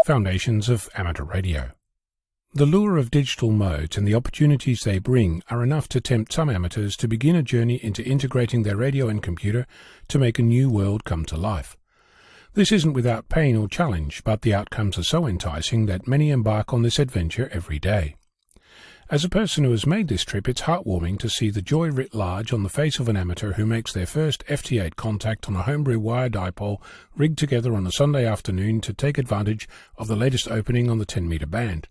Foundations of Amateur Radio. The lure of digital modes and the opportunities they bring are enough to tempt some amateurs to begin a journey into integrating their radio and computer to make a new world come to life. This isn't without pain or challenge, but the outcomes are so enticing that many embark on this adventure every day. As a person who has made this trip, it's heartwarming to see the joy writ large on the face of an amateur who makes their first FT8 contact on a homebrew wire dipole rigged together on a Sunday afternoon to take advantage of the latest opening on the 10-meter band.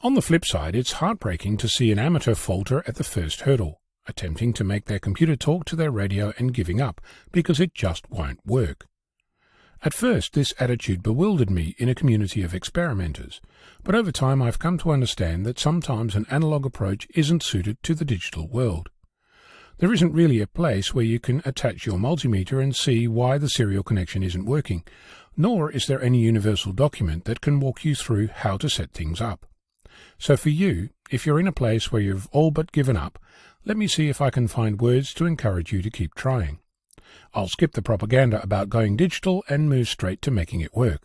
On the flip side, it's heartbreaking to see an amateur falter at the first hurdle, attempting to make their computer talk to their radio and giving up because it just won't work. At first, this attitude bewildered me in a community of experimenters, but over time I've come to understand that sometimes an analog approach isn't suited to the digital world. There isn't really a place where you can attach your multimeter and see why the serial connection isn't working, nor is there any universal document that can walk you through how to set things up. So for you, if you're in a place where you've all but given up, let me see if I can find words to encourage you to keep trying. I'll skip the propaganda about going digital and move straight to making it work.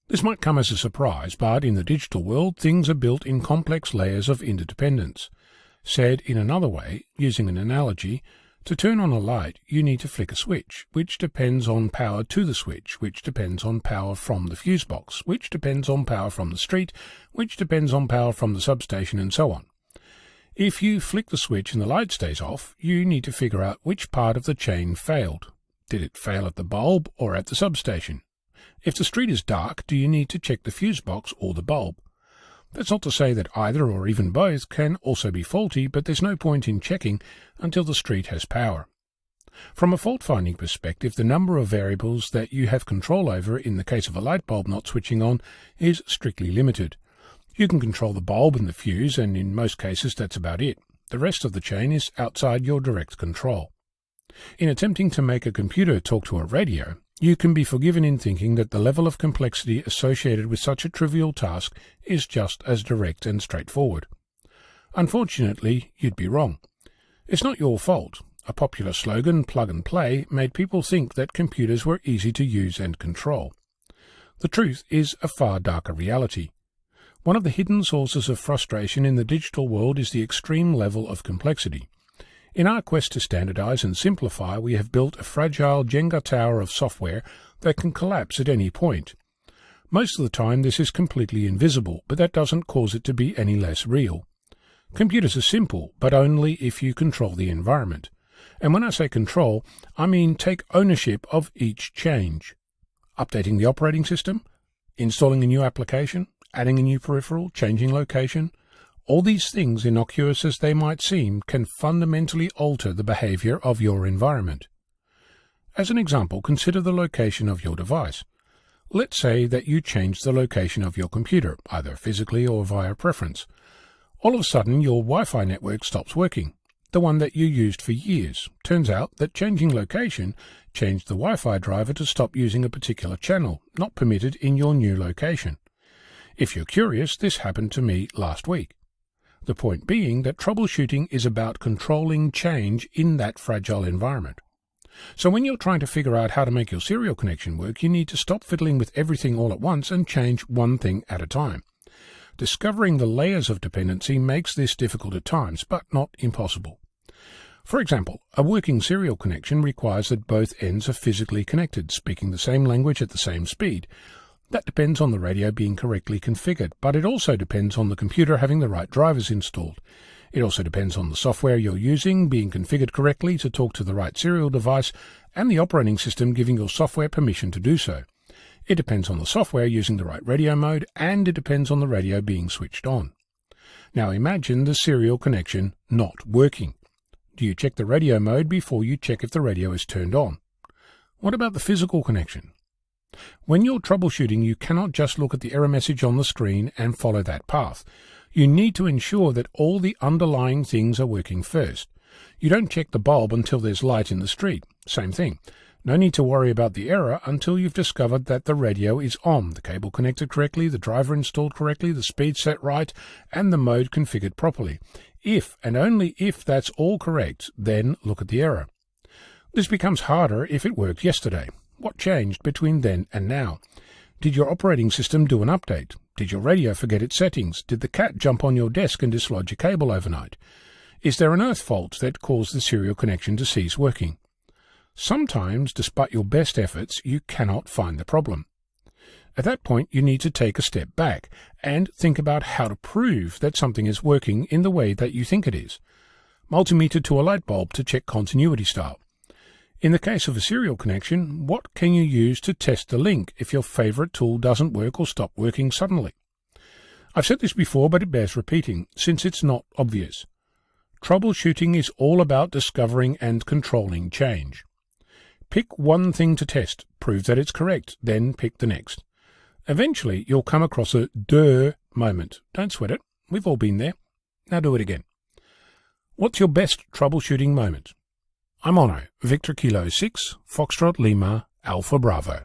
This might come as a surprise, but in the digital world, things are built in complex layers of interdependence. Said in another way, using an analogy, to turn on a light, you need to flick a switch, which depends on power to the switch, which depends on power from the fuse box, which depends on power from the street, which depends on power from the substation, and so on. If you flick the switch and the light stays off, you need to figure out which part of the chain failed. Did it fail at the bulb or at the substation? If the street is dark, do you need to check the fuse box or the bulb? That's not to say that either or even both can also be faulty, but there's no point in checking until the street has power. From a fault-finding perspective, the number of variables that you have control over in the case of a light bulb not switching on is strictly limited. You can control the bulb and the fuse, and in most cases that's about it. The rest of the chain is outside your direct control. In attempting to make a computer talk to a radio, you can be forgiven in thinking that the level of complexity associated with such a trivial task is just as direct and straightforward. Unfortunately, you'd be wrong. It's not your fault. A popular slogan, plug and play, made people think that computers were easy to use and control. The truth is a far darker reality. One of the hidden sources of frustration in the digital world is the extreme level of complexity. In our quest to standardize and simplify, we have built a fragile Jenga tower of software that can collapse at any point. Most of the time this is completely invisible, but that doesn't cause it to be any less real. Computers are simple, but only if you control the environment. And when I say control, I mean take ownership of each change. Updating the operating system, installing a new application, adding a new peripheral, changing location. All these things, innocuous as they might seem, can fundamentally alter the behavior of your environment. As an example, consider the location of your device. Let's say that you change the location of your computer, either physically or via preference. All of a sudden, your Wi-Fi network stops working, the one that you used for years. Turns out that changing location changed the Wi-Fi driver to stop using a particular channel, not permitted in your new location. If you're curious, this happened to me last week. The point being that troubleshooting is about controlling change in that fragile environment. So when you're trying to figure out how to make your serial connection work, you need to stop fiddling with everything all at once and change one thing at a time. Discovering the layers of dependency makes this difficult at times, but not impossible. For example, a working serial connection requires that both ends are physically connected, speaking the same language at the same speed. That depends on the radio being correctly configured, but it also depends on the computer having the right drivers installed. It also depends on the software you're using being configured correctly to talk to the right serial device and the operating system giving your software permission to do so. It depends on the software using the right radio mode, and it depends on the radio being switched on. Now imagine the serial connection not working. Do you check the radio mode before you check if the radio is turned on? What about the physical connection? When you're troubleshooting, you cannot just look at the error message on the screen and follow that path. You need to ensure that all the underlying things are working first. You don't check the bulb until there's light in the street. Same thing. No need to worry about the error until you've discovered that the radio is on, the cable connected correctly, the driver installed correctly, the speed set right, and the mode configured properly. If and only if that's all correct, then look at the error. This becomes harder if it worked yesterday. What changed between then and now? Did your operating system do an update? Did your radio forget its settings? Did the cat jump on your desk and dislodge a cable overnight? Is there an earth fault that caused the serial connection to cease working? Sometimes, despite your best efforts, you cannot find the problem. At that point, you need to take a step back and think about how to prove that something is working in the way that you think it is. Multimeter to a light bulb to check continuity style. In the case of a serial connection, what can you use to test the link if your favorite tool doesn't work or stop working suddenly? I've said this before, but it bears repeating, since it's not obvious. Troubleshooting is all about discovering and controlling change. Pick one thing to test, prove that it's correct, then pick the next. Eventually, you'll come across a duh moment. Don't sweat it. We've all been there. Now do it again. What's your best troubleshooting moment? I'm Ono, Victor Kilo 6, Foxtrot Lima, Alpha Bravo.